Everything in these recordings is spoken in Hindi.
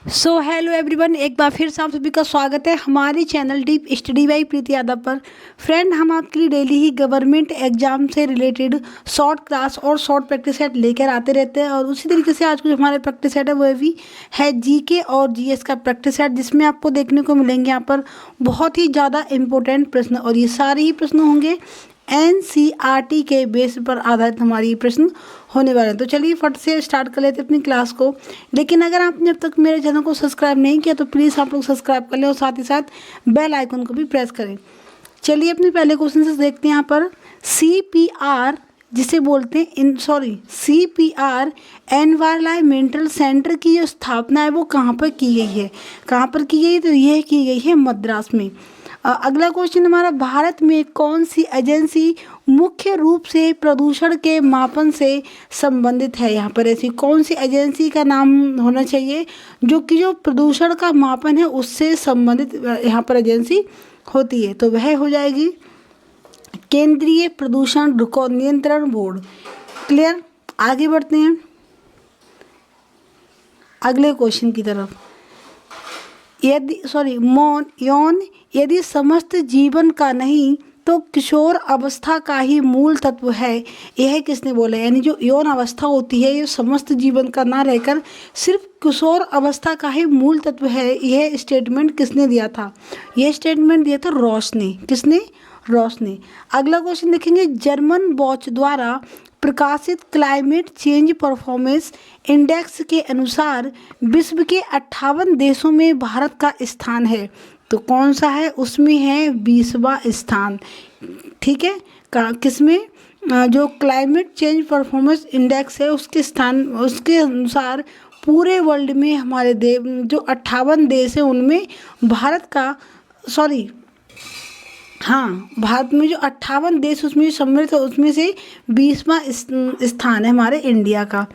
सो हेलो एवरीवन, एक बार फिर से आप सभी का स्वागत है हमारे चैनल डीप स्टडी बाई प्रीति यादव पर। फ्रेंड, हम आपके लिए डेली ही गवर्नमेंट एग्जाम से रिलेटेड शॉर्ट क्लास और शॉर्ट प्रैक्टिस सेट लेकर आते रहते हैं। और उसी तरीके से आज कुछ हमारे प्रैक्टिस सेट है वो भी है जीके और जीएस का प्रैक्टिस सेट, जिसमें आपको देखने को मिलेंगे यहाँ पर बहुत ही ज़्यादा इंपॉर्टेंट प्रश्न। और ये सारे ही प्रश्न होंगे एनसीईआरटी के बेस पर आधारित हमारी ये प्रश्न होने वाले हैं। तो चलिए फट से स्टार्ट कर लेते हैं अपनी क्लास को। लेकिन अगर आपने अब तक मेरे चैनल को सब्सक्राइब नहीं किया तो प्लीज़ आप लोग सब्सक्राइब कर लें और साथ ही साथ बेल आइकन को भी प्रेस करें। चलिए अपने पहले क्वेश्चन से देखते हैं। यहाँ पर CPR जिसे बोलते हैं CPR एनवायरमेंटल सेंटर की जो स्थापना है वो कहाँ पर की गई है। कहाँ पर की गई, तो यह की गई है मद्रास में। अगला क्वेश्चन हमारा, भारत में कौन सी एजेंसी मुख्य रूप से प्रदूषण के मापन से संबंधित है। यहाँ पर ऐसी कौन सी एजेंसी का नाम होना चाहिए जो कि जो प्रदूषण का मापन है उससे संबंधित यहाँ पर एजेंसी होती है, तो वह हो जाएगी केंद्रीय प्रदूषण नियंत्रण बोर्ड। क्लियर, आगे बढ़ते हैं अगले क्वेश्चन की तरफ। यदि समस्त जीवन का नहीं तो किशोर अवस्था का ही मूल तत्व है, यह किसने बोला। यानी जो यौन अवस्था होती है ये समस्त जीवन का ना रहकर सिर्फ किशोर अवस्था का ही मूल तत्व है, यह स्टेटमेंट किसने दिया था। यह स्टेटमेंट दिया था रॉस ने। किसने? रॉस ने। अगला क्वेश्चन देखेंगे, जर्मन वॉच द्वारा प्रकाशित क्लाइमेट चेंज परफॉर्मेंस इंडेक्स के अनुसार विश्व के 58 देशों में भारत का स्थान है, तो कौन सा है? उसमें है 20वां स्थान। ठीक है, किसमें? जो क्लाइमेट चेंज परफॉर्मेंस इंडेक्स है उसके अनुसार पूरे वर्ल्ड में हमारे जो 58 देश हैं उनमें भारत का भारत में जो 58 देश उसमें सम्मिलित है उसमें से 20वां स्थान है हमारे इंडिया का।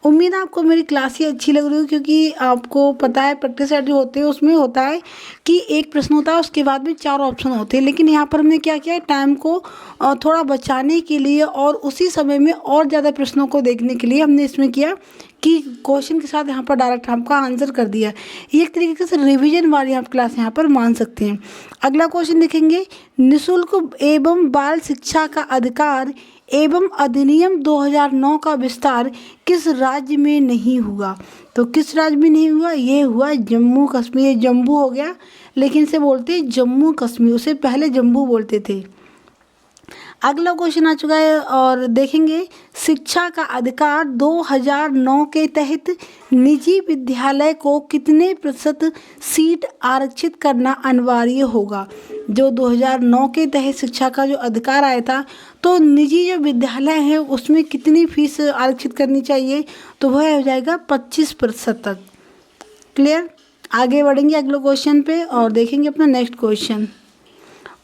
उम्मीद है आपको मेरी क्लास ही अच्छी लग रही हो, क्योंकि आपको पता है प्रैक्टिस सेट जो होते हैं उसमें होता है कि एक प्रश्न होता है उसके बाद भी 4 ऑप्शन होते हैं। लेकिन यहाँ पर हमने क्या किया, टाइम को थोड़ा बचाने के लिए और उसी समय में और ज़्यादा प्रश्नों को देखने के लिए हमने इसमें किया कि क्वेश्चन के साथ यहाँ पर डायरेक्ट आपका आंसर कर दिया। ये एक तरीके से रिवीजन वाली आप क्लास यहाँ पर मान सकते हैं। अगला क्वेश्चन देखेंगे, निःशुल्क एवं बाल शिक्षा का अधिकार एवं अधिनियम 2009 का विस्तार किस राज्य में नहीं हुआ। तो किस राज्य में नहीं हुआ? ये हुआ जम्मू कश्मीर। जम्मू हो गया, लेकिन इसे बोलते जम्मू कश्मीर, उसे पहले जम्मू बोलते थे। अगला क्वेश्चन आ चुका है और देखेंगे, शिक्षा का अधिकार 2009 के तहत निजी विद्यालय को कितने प्रतिशत सीट आरक्षित करना अनिवार्य होगा। जो 2009 के तहत शिक्षा का जो अधिकार आया था तो निजी जो विद्यालय है उसमें कितनी फीस आरक्षित करनी चाहिए, तो वह हो जाएगा 25% तक। क्लियर, आगे बढ़ेंगे अगले क्वेश्चन पे और देखेंगे अपना नेक्स्ट क्वेश्चन।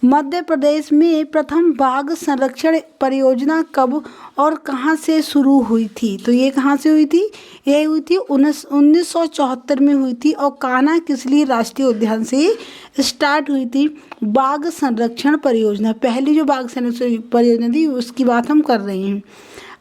मध्य प्रदेश में प्रथम बाघ संरक्षण परियोजना कब और कहां से शुरू हुई थी। तो ये कहां से हुई थी? ये हुई थी 1974 में हुई थी और कान्हा किसली राष्ट्रीय उद्यान से स्टार्ट हुई थी बाघ संरक्षण परियोजना। पहली जो बाघ संरक्षण परियोजना थी उसकी बात हम कर रहे हैं।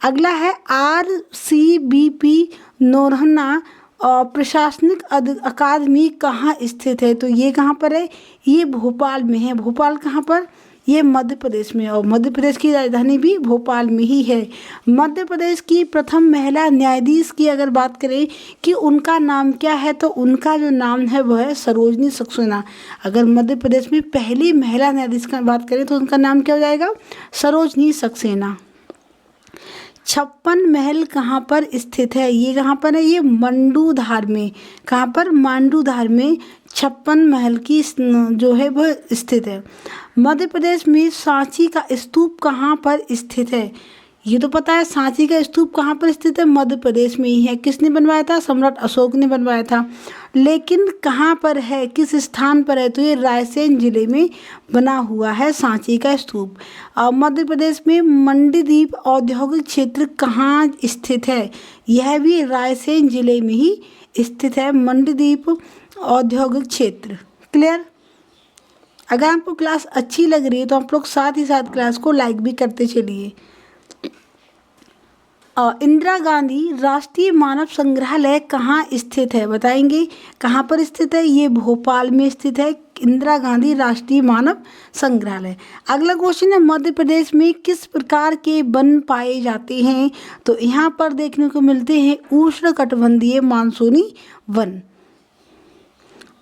अगला है RCBP नौरहना और प्रशासनिक अकादमी कहाँ स्थित है। तो ये कहाँ पर है? ये भोपाल में है। भोपाल कहाँ पर? ये मध्य प्रदेश में, और मध्य प्रदेश की राजधानी भी भोपाल में ही है। मध्य प्रदेश की प्रथम महिला न्यायाधीश की अगर बात करें कि उनका नाम क्या है, तो उनका जो नाम है वह है सरोजनी सक्सेना। अगर मध्य प्रदेश में पहली महिला न्यायाधीश की बात करें तो उनका नाम क्या हो जाएगा? सरोजनी सक्सेना। 56 महल कहाँ पर स्थित है? ये कहाँ पर है? ये मंडूधार में। कहाँ पर? मांडूधार में 56 महल की जो है वह स्थित है। मध्य प्रदेश में सांची का स्तूप कहाँ पर स्थित है? ये तो पता है, सांची का स्तूप कहाँ पर स्थित है? मध्य प्रदेश में ही है। किसने बनवाया था? सम्राट अशोक ने बनवाया था। लेकिन कहाँ पर है, किस स्थान पर है? तो ये रायसेन जिले में बना हुआ है सांची का स्तूप। और मध्य प्रदेश में मंडीदीप औद्योगिक क्षेत्र कहाँ स्थित है? यह भी रायसेन जिले में ही स्थित है, मंडीदीप औद्योगिक क्षेत्र। क्लियर, अगर आपको क्लास अच्छी लग रही है तो आप लोग साथ ही साथ क्लास को लाइक भी करते चलिए। इंदिरा गांधी राष्ट्रीय मानव संग्रहालय कहाँ स्थित है, बताएंगे कहाँ पर स्थित है? ये भोपाल में स्थित है, इंदिरा गांधी राष्ट्रीय मानव संग्रहालय। अगला क्वेश्चन है, मध्य प्रदेश में किस प्रकार के वन पाए जाते हैं? तो यहाँ पर देखने को मिलते हैं उष्णकटिबंधीय मानसूनी वन।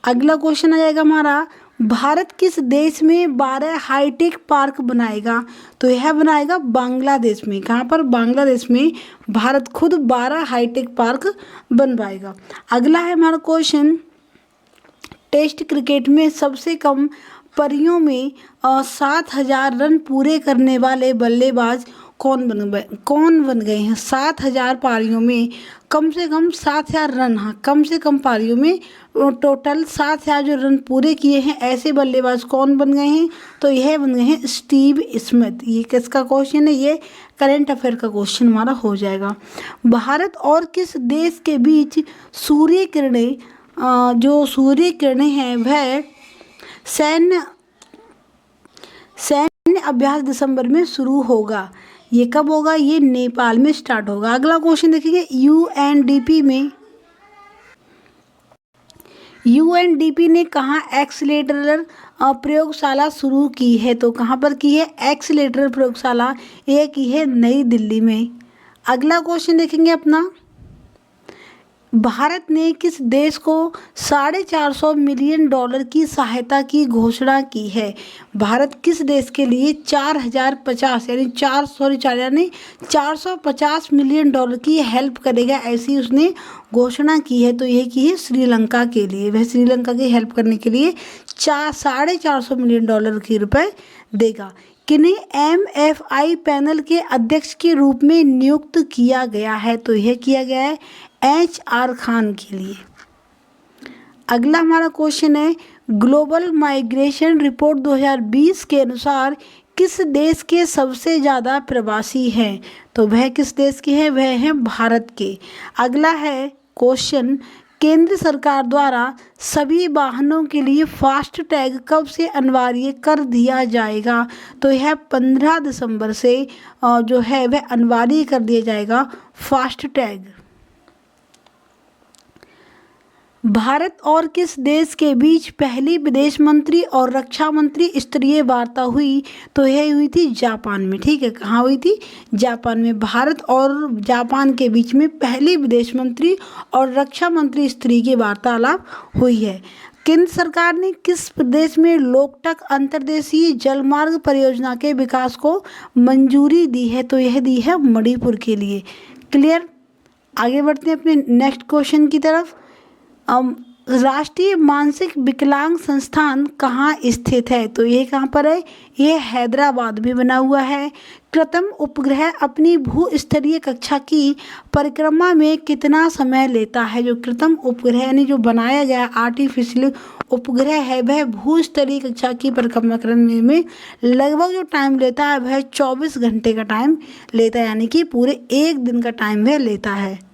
अगला क्वेश्चन आ जाएगा हमारा, भारत किस देश में 12 हाईटेक पार्क बनाएगा? तो यह बनाएगा बांग्लादेश में। कहाँ पर? बांग्लादेश में भारत खुद 12 हाईटेक पार्क बनवाएगा। अगला है हमारा क्वेश्चन, टेस्ट क्रिकेट में सबसे कम पारियों में 7,000 रन पूरे करने वाले बल्लेबाज कौन बन गए हैं? 7,000 पारियों में कम से कम 7,000 रन, हाँ कम से कम पारियों में टोटल 7,000 जो रन पूरे किए हैं, ऐसे बल्लेबाज कौन बन गए हैं? तो यह बन गए हैं स्टीव स्मिथ। ये किसका क्वेश्चन है? ये करंट अफेयर का क्वेश्चन हमारा हो जाएगा। भारत और किस देश के बीच सूर्य किरणें जो सूर्य किरणें हैं वह सैन्य अभ्यास दिसंबर में शुरू होगा? ये कब होगा? ये नेपाल में स्टार्ट होगा। अगला क्वेश्चन देखिए, यूएनडीपी ने कहाँ एक्सीलरेटर प्रयोगशाला शुरू की है? तो कहाँ पर की है एक्सीलरेटर प्रयोगशाला? ये की है नई दिल्ली में। अगला क्वेश्चन देखेंगे अपना, भारत ने किस देश को $450 मिलियन की सहायता की घोषणा की है? भारत किस देश के लिए 450 मिलियन डॉलर की हेल्प करेगा, ऐसी उसने घोषणा की है? तो यह की है श्रीलंका के लिए। वह श्रीलंका की हेल्प करने के लिए $450 मिलियन की रुपए देगा। किन्हें MFI पैनल के अध्यक्ष के रूप में नियुक्त किया गया है? तो यह किया गया है HR खान के लिए। अगला हमारा क्वेश्चन है, ग्लोबल माइग्रेशन रिपोर्ट 2020 के अनुसार किस देश के सबसे ज़्यादा प्रवासी हैं? तो वह किस देश के हैं? वह हैं भारत के। अगला है क्वेश्चन, केंद्र सरकार द्वारा सभी वाहनों के लिए फास्ट टैग कब से अनिवार्य कर दिया जाएगा? तो यह 15 दिसंबर से जो है वह अनिवार्य कर दिया जाएगा फास्ट टैग। भारत और किस देश के बीच पहली विदेश मंत्री और रक्षा मंत्री स्तरीय वार्ता हुई? तो यह हुई थी जापान में। ठीक है, कहाँ हुई थी? जापान में। भारत और जापान के बीच में पहली विदेश मंत्री और रक्षा मंत्री स्तरीय की वार्तालाप हुई है। केंद्र सरकार ने किस प्रदेश में लोकटक अंतर्देशीय जलमार्ग परियोजना के विकास को मंजूरी दी है? तो यह दी है मणिपुर के लिए। क्लियर। आगे बढ़ते हैं अपने नेक्स्ट क्वेश्चन की तरफ। राष्ट्रीय मानसिक विकलांग संस्थान कहाँ स्थित है? तो ये कहाँ पर है? ये हैदराबाद में बना हुआ है। कृत्रिम उपग्रह अपनी भू-स्तरीय कक्षा की परिक्रमा में कितना समय लेता है? जो कृत्रिम उपग्रह यानी जो बनाया गया आर्टिफिशियल उपग्रह है, वह भू-स्तरीय कक्षा की परिक्रमा करने में लगभग जो टाइम लेता है वह 24 घंटे का टाइम लेता है, यानी कि पूरे एक दिन का टाइम वह लेता है।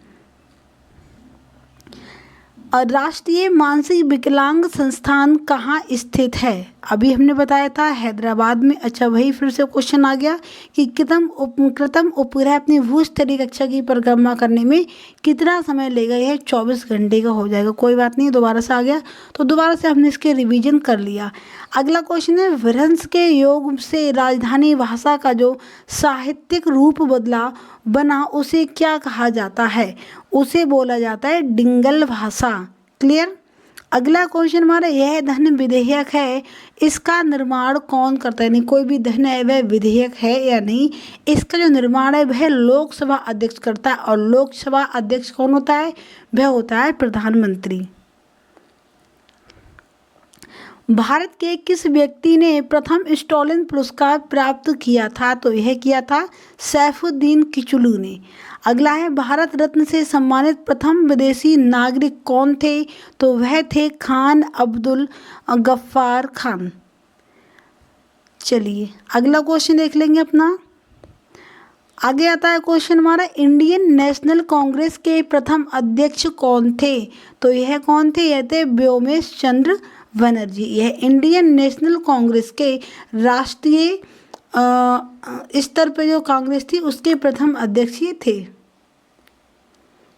राष्ट्रीय मानसिक विकलांग संस्थान कहाँ स्थित है? अभी हमने बताया था हैदराबाद में। अच्छा, वही फिर से क्वेश्चन आ गया कि कृत्रिम उपग्रह अपनी भू-स्तरीय कक्षा की परिक्रमा करने में कितना समय लेगा? यह 24 घंटे का हो जाएगा। कोई बात नहीं, दोबारा से आ गया तो दोबारा से हमने इसके रिवीजन कर लिया। अगला क्वेश्चन है, वृहंस के योग से राजधानी भाषा का जो साहित्यिक रूप बना उसे क्या कहा जाता है? उसे बोला जाता है डिंगल भाषा। क्लियर। अगला क्वेश्चन हमारा, यह धन विधेयक है, इसका निर्माण कौन करता है? नहीं, कोई भी धन है वह विधेयक है या नहीं, इसका जो निर्माण है वह लोकसभा अध्यक्ष करता है। और लोकसभा अध्यक्ष कौन होता है? वह होता है प्रधानमंत्री। भारत के किस व्यक्ति ने प्रथम स्टॉलिन पुरस्कार प्राप्त किया था? तो यह किया था सैफुद्दीन किचलू ने। अगला है, भारत रत्न से सम्मानित प्रथम विदेशी नागरिक कौन थे? तो वह थे खान अब्दुल गफ्फार खान। चलिए अगला क्वेश्चन देख लेंगे अपना। आगे आता है क्वेश्चन हमारा, इंडियन नेशनल कांग्रेस के प्रथम अध्यक्ष कौन थे? तो यह कौन थे? यह थे व्योमेश चंद्र बनर्जी। यह इंडियन नेशनल कांग्रेस के राष्ट्रीय स्तर पर जो कांग्रेस थी उसके प्रथम अध्यक्ष ये थे।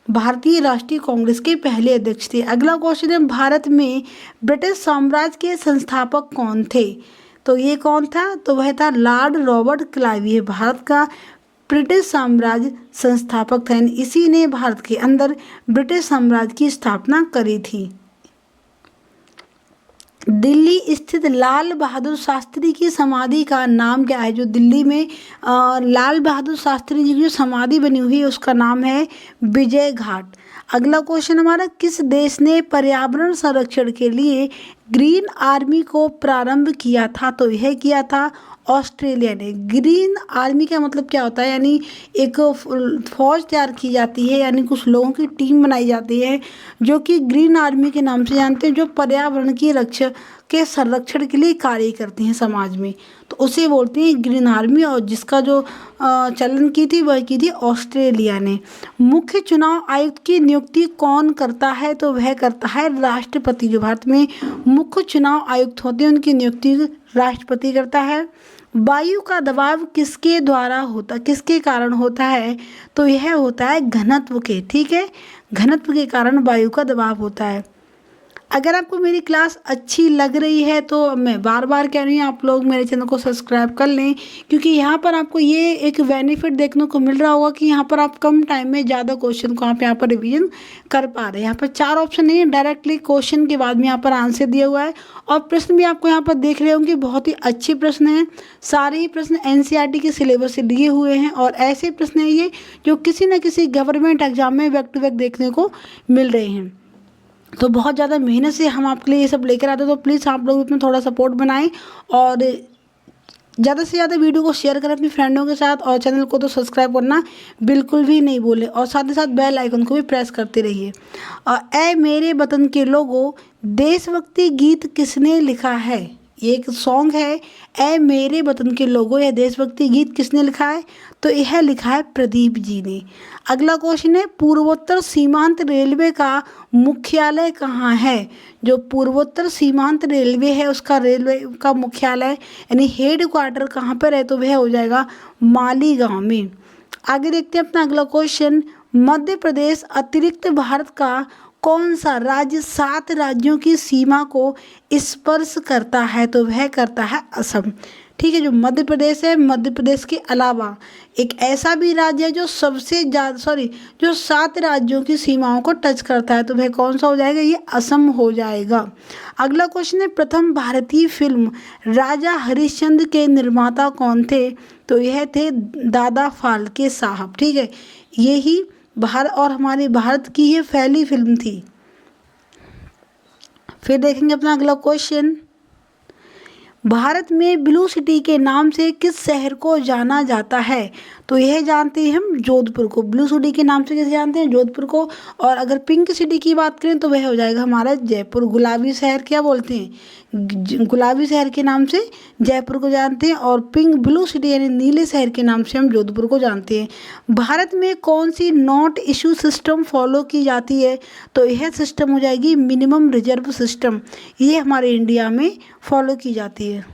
भारतीय राष्ट्रीय कांग्रेस के पहले अध्यक्ष थे। अगला क्वेश्चन है, भारत में ब्रिटिश साम्राज्य के संस्थापक कौन थे? तो ये कौन था? तो वह था लॉर्ड रॉबर्ट क्लाइव। भारत का ब्रिटिश साम्राज्य संस्थापक था, इसी ने भारत के अंदर ब्रिटिश साम्राज्य की स्थापना करी थी। दिल्ली स्थित लाल बहादुर शास्त्री की समाधि का नाम क्या है? जो दिल्ली में लाल बहादुर शास्त्री जी की जो समाधि बनी हुई है उसका नाम है विजय घाट। अगला क्वेश्चन हमारा, किस देश ने पर्यावरण संरक्षण के लिए ग्रीन आर्मी को प्रारंभ किया था? तो यह किया था ऑस्ट्रेलिया ने। ग्रीन आर्मी का मतलब क्या होता है? यानी एक फौज तैयार की जाती है, यानी कुछ लोगों की टीम बनाई जाती है जो कि ग्रीन आर्मी के नाम से जानते हैं, जो पर्यावरण की रक्षा के संरक्षण के लिए कार्य करती हैं समाज में, तो उसे बोलते हैं ग्रीन आर्मी। और जिसका जो चलन की थी वह की थी ऑस्ट्रेलिया ने। मुख्य चुनाव आयुक्त की नियुक्ति कौन करता है? तो वह करता है राष्ट्रपति। जो भारत में मुख्य चुनाव आयुक्त होते हैं उनकी नियुक्ति राष्ट्रपति करता है। वायु का दबाव किसके कारण होता है? तो यह होता है घनत्व के। ठीक है, घनत्व के कारण वायु का दबाव होता है। अगर आपको मेरी क्लास अच्छी लग रही है तो मैं बार बार कह रही हूँ आप लोग मेरे चैनल को सब्सक्राइब कर लें, क्योंकि यहाँ पर आपको ये एक बेनिफिट देखने को मिल रहा होगा कि यहाँ पर आप कम टाइम में ज़्यादा क्वेश्चन को आप यहाँ पर रिवीजन कर पा रहे हैं। यहाँ पर 4 ऑप्शन नहीं है, डायरेक्टली क्वेश्चन के बाद में यहाँ पर आंसर दिया हुआ है। और प्रश्न भी आपको यहाँ पर देख रहे होंगे, बहुत ही अच्छे प्रश्न हैं। सारे ही प्रश्न NCERT के सिलेबस से लिए हुए हैं और ऐसे प्रश्न हैं ये जो किसी न किसी गवर्नमेंट एग्जाम में बैक टू बैक देखने को मिल रहे हैं। तो बहुत ज़्यादा मेहनत से हम आपके लिए ये सब लेकर आते हैं, तो प्लीज़ आप लोग इसमें थोड़ा सपोर्ट बनाएं और ज़्यादा से ज़्यादा वीडियो को शेयर करें अपनी फ्रेंडों के साथ, और चैनल को तो सब्सक्राइब करना बिल्कुल भी नहीं भूलें, और साथ ही साथ बेल आइकन को भी प्रेस करते रहिए। और ऐ मेरे वतन के लोगों, देशभक्ति गीत किसने लिखा है? ये एक सॉन्ग है, ऐ मेरे वतन के लोगों। यह देशभक्ति गीत किसने लिखा है? तो यह लिखा है प्रदीप जी ने। अगला क्वेश्चन है, पूर्वोत्तर सीमांत रेलवे का मुख्यालय कहाँ है? जो पूर्वोत्तर सीमांत रेलवे है उसका रेलवे का मुख्यालय यानी हेड क्वार्टर कहाँ पर है? तो वह हो जाएगा मालीगांव में। आगे देखते हैं अपना अगला क्वेश्चन, मध्य प्रदेश अतिरिक्त भारत का कौन सा राज्य 7 राज्यों की सीमा को स्पर्श करता है? तो वह करता है असम। ठीक है, जो मध्य प्रदेश है, मध्य प्रदेश के अलावा एक ऐसा भी राज्य है जो जो 7 राज्यों की सीमाओं को टच करता है, तो वह कौन सा हो जाएगा? ये असम हो जाएगा। अगला क्वेश्चन है, प्रथम भारतीय फिल्म राजा हरिश्चंद्र के निर्माता कौन थे? तो यह थे दादा फाल्के साहब। ठीक है, यही भारत और हमारे भारत की ये पहली फिल्म थी। फिर देखेंगे अपना अगला क्वेश्चन, भारत में ब्लू सिटी के नाम से किस शहर को जाना जाता है? तो यह जानते हैं हम जोधपुर को। ब्लू सिटी के नाम से किसे जानते हैं? जोधपुर को। और अगर पिंक सिटी की बात करें तो वह हो जाएगा हमारा जयपुर। गुलाबी शहर क्या बोलते हैं? गुलाबी शहर के नाम से जयपुर को जानते हैं, और ब्लू सिटी यानी नीले शहर के नाम से हम जोधपुर को जानते हैं। भारत में कौन सी नोट इशू सिस्टम फॉलो की जाती है? तो यह सिस्टम हो जाएगी मिनिमम रिजर्व सिस्टम। ये हमारे इंडिया में फॉलो की जाती है।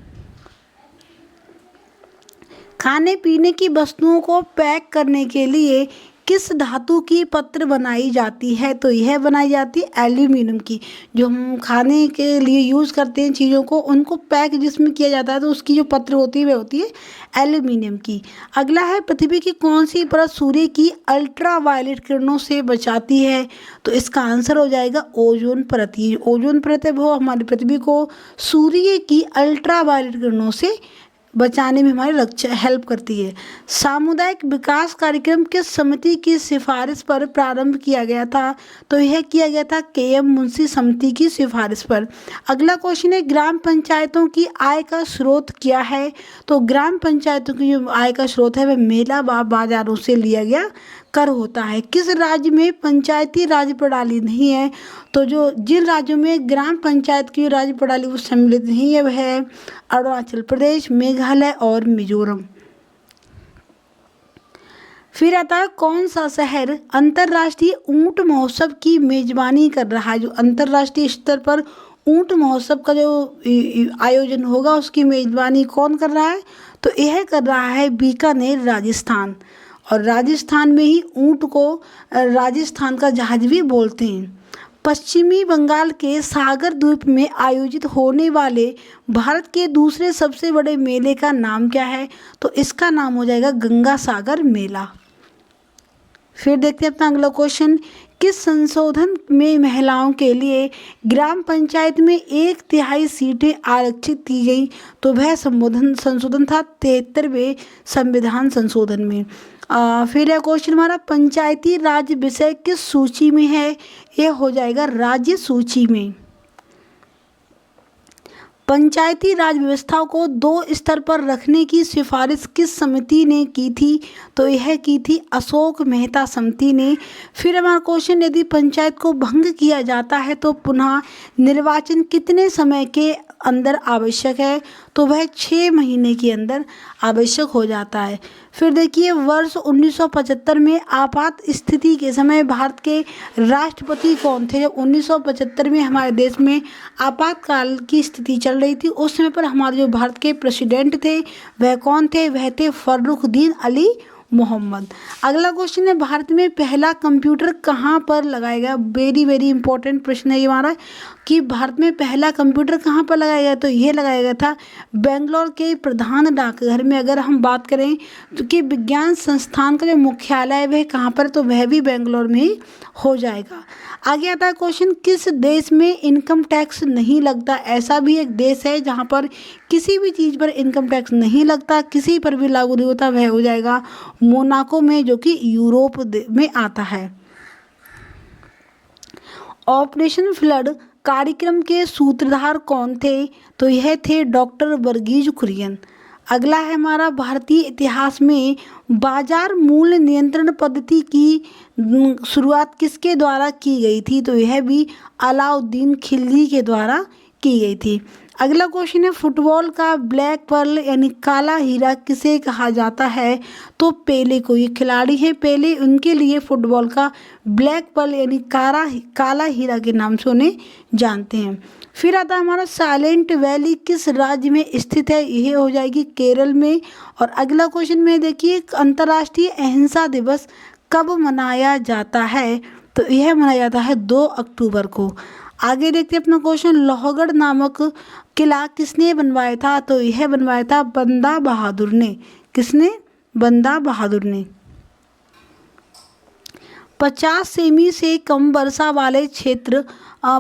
खाने पीने की वस्तुओं को पैक करने के लिए किस धातु की पत्र बनाई जाती है? तो यह बनाई जाती है एल्यूमिनियम की। जो हम खाने के लिए यूज़ करते हैं चीज़ों को, उनको पैक जिसमें किया जाता है तो उसकी जो पत्र होती है वह होती है एल्यूमिनियम की। अगला है, पृथ्वी की कौन सी परत सूर्य की अल्ट्रा वायलेट किरणों से बचाती है? तो इसका आंसर हो जाएगा ओजोन परत। ये ओजोन परत है वो हमारी पृथ्वी को सूर्य की अल्ट्रा वायलेट किरणों से बचाने में हमारी हेल्प करती है। सामुदायिक विकास कार्यक्रम किस समिति की सिफारिश पर प्रारंभ किया गया था? तो यह किया गया था KM मुंशी समिति की सिफारिश पर। अगला क्वेश्चन है, ग्राम पंचायतों की आय का स्रोत क्या है? तो ग्राम पंचायतों की जो आय का स्रोत है वह मेला बाजारों से लिया गया कर होता है। किस राज्य में पंचायती राज प्रणाली नहीं है? तो जिन राज्यों में ग्राम पंचायत की राज्य प्रणाली वो सम्मिलित नहीं है वह है अरुणाचल प्रदेश, मेघालय और मिजोरम। फिर आता है, कौन सा शहर अंतर्राष्ट्रीय ऊंट महोत्सव की मेजबानी कर रहा है? जो अंतर्राष्ट्रीय स्तर पर ऊंट महोत्सव का जो आयोजन होगा उसकी मेजबानी कौन कर रहा है? तो यह कर रहा है बीकानेर, राजस्थान। और राजस्थान में ही ऊँट को राजस्थान का जहाज भी बोलते हैं। पश्चिमी बंगाल के सागर द्वीप में आयोजित होने वाले भारत के दूसरे सबसे बड़े मेले का नाम क्या है? तो इसका नाम हो जाएगा गंगा सागर मेला। फिर देखते हैं अपना अगला क्वेश्चन, किस संशोधन में महिलाओं के लिए ग्राम पंचायत में 1/3 सीटें आरक्षित की गई? तो वह संशोधन था 73वें संविधान संशोधन में। फिर है क्वेश्चन हमारा, पंचायती राज विषय किस सूची में है? यह हो जाएगा राज्य सूची में। पंचायती राज व्यवस्था को 2 स्तर पर रखने की सिफारिश किस समिति ने की थी? तो यह की थी अशोक मेहता समिति ने। फिर हमारा क्वेश्चन, यदि पंचायत को भंग किया जाता है तो पुनः निर्वाचन कितने समय के अंदर आवश्यक है? तो वह 6 महीने के अंदर आवश्यक हो जाता है। फिर देखिए, वर्ष 1975 में आपात स्थिति के समय भारत के राष्ट्रपति कौन थे? जब 1975 में हमारे देश में आपातकाल की स्थिति चल रही थी, उस समय पर हमारे जो भारत के प्रेसिडेंट थे वह कौन थे? वह थे फर्रुखदीन अली मोहम्मद। अगला क्वेश्चन है, भारत में पहला कंप्यूटर कहाँ पर लगाया गया? वेरी वेरी इंपॉर्टेंट प्रश्न है ये हमारा, कि भारत में पहला कंप्यूटर कहाँ पर लगाया गया? तो ये लगाया गया था बेंगलोर के प्रधान डाकघर में। अगर हम बात करें तो कि विज्ञान संस्थान का जो मुख्यालय है वह कहाँ पर? तो वह भी बेंगलोर में ही हो जाएगा। आगे आता है क्वेश्चन, किस देश में इनकम टैक्स नहीं लगता? ऐसा भी एक देश है जहाँ पर किसी भी चीज़ पर इनकम टैक्स नहीं लगता, किसी पर भी लागू नहीं होता, वह हो जाएगा मोनाको में, जो कि यूरोप में आता है। ऑपरेशन फ्लड कार्यक्रम के सूत्रधार कौन थे? तो यह थे डॉक्टर वर्गीज कुरियन। अगला है हमारा, भारतीय इतिहास में बाजार मूल्य नियंत्रण पद्धति की शुरुआत किसके द्वारा की गई थी? तो यह भी अलाउद्दीन खिलजी के द्वारा की गई थी। अगला क्वेश्चन है, फुटबॉल का ब्लैक पर्ल यानी काला हीरा किसे कहा जाता है? तो पेले को, ये खिलाड़ी हैं पेले, उनके लिए फुटबॉल का ब्लैक पर्ल यानी काला हीरा के नाम से उन्हें जानते हैं। फिर आता है हमारा, साइलेंट वैली किस राज्य में स्थित है? यह हो जाएगी केरल में। और अगला क्वेश्चन में देखिए, अंतर्राष्ट्रीय अहिंसा दिवस कब मनाया जाता है? तो यह मनाया जाता है 2 अक्टूबर को। आगे देखते हैं अपना क्वेश्चन, लोहगढ़ नामक किला किसने बनवाया था? तो यह बनवाया था बंदा बहादुर ने। किसने? बंदा बहादुर ने। 50 सेमी से कम वर्षा वाले क्षेत्र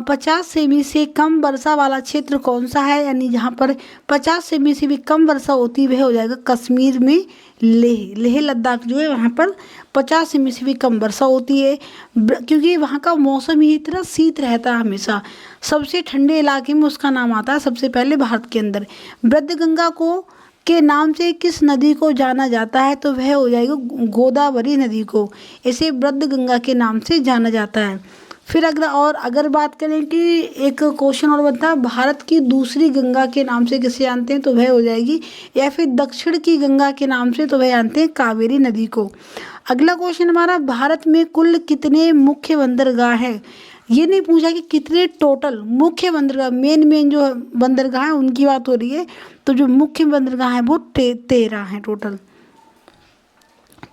50 सेमी से कम वर्षा वाला क्षेत्र कौन सा है? यानी जहाँ पर 50 सेमी से भी कम वर्षा होती है वह हो जाएगा कश्मीर में लेह लद्दाख जो है वहाँ पर 50 सेमी से भी कम वर्षा होती है, क्योंकि वहाँ का मौसम ही इतना शीत रहता है हमेशा। सबसे ठंडे इलाके में उसका नाम आता है सबसे पहले भारत के अंदर। वृद्धगंगा को के नाम से किस नदी को जाना जाता है? तो वह हो जाएगा गोदावरी नदी को, इसे वृद्धगंगा के नाम से जाना जाता है। फिर अगर बात करें कि एक क्वेश्चन और बनता है, भारत की दूसरी गंगा के नाम से किसे जानते हैं? तो वह हो जाएगी, या फिर दक्षिण की गंगा के नाम से तो वह जानते हैं कावेरी नदी को। अगला क्वेश्चन हमारा, भारत में कुल कितने मुख्य बंदरगाह हैं? ये नहीं पूछा कि कितने टोटल मुख्य बंदरगाह, मेन जो बंदरगाह है उनकी बात हो रही है। तो जो मुख्य बंदरगाह है वो 13 हैं टोटल।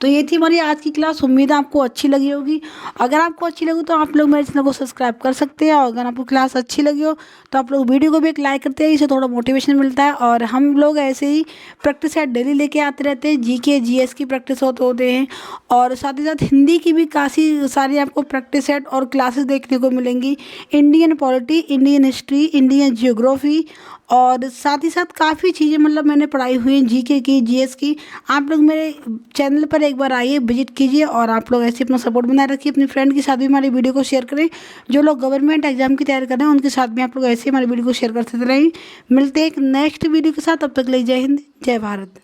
तो ये थी हमारी आज की क्लास, उम्मीद है आपको अच्छी लगी होगी। अगर आपको अच्छी लगी तो आप लोग मेरे चैनल को सब्सक्राइब कर सकते हैं, और अगर आपको क्लास अच्छी लगी हो तो आप लोग वीडियो को भी एक लाइक करते हैं, इससे थोड़ा मोटिवेशन मिलता है। और हम लोग ऐसे ही प्रैक्टिस सेट डेली लेके आते रहते हैं, जीके जीएस की प्रैक्टिस होते हैं, और साथ ही साथ हिंदी की भी काफ़ी सारी आपको प्रैक्टिस सेट और क्लासेस देखने को मिलेंगी। Indian polity, Indian history, Indian geography, और साथ ही साथ काफ़ी चीज़ें मतलब मैंने पढ़ाई हुई हैं जीके की, जीएस की। आप लोग मेरे चैनल पर एक बार आइए, विजिट कीजिए, और आप लोग ऐसे अपना सपोर्ट बनाए रखिए। अपने फ्रेंड के साथ भी हमारी वीडियो को शेयर करें, जो लोग गवर्नमेंट एग्जाम की तैयारी कर रहे हैं उनके साथ भी आप लोग ऐसे हमारी वीडियो को शेयर करते रहें। मिलते हैं एक नेक्स्ट वीडियो के साथ, तब तक ले जय हिंद, जय भारत।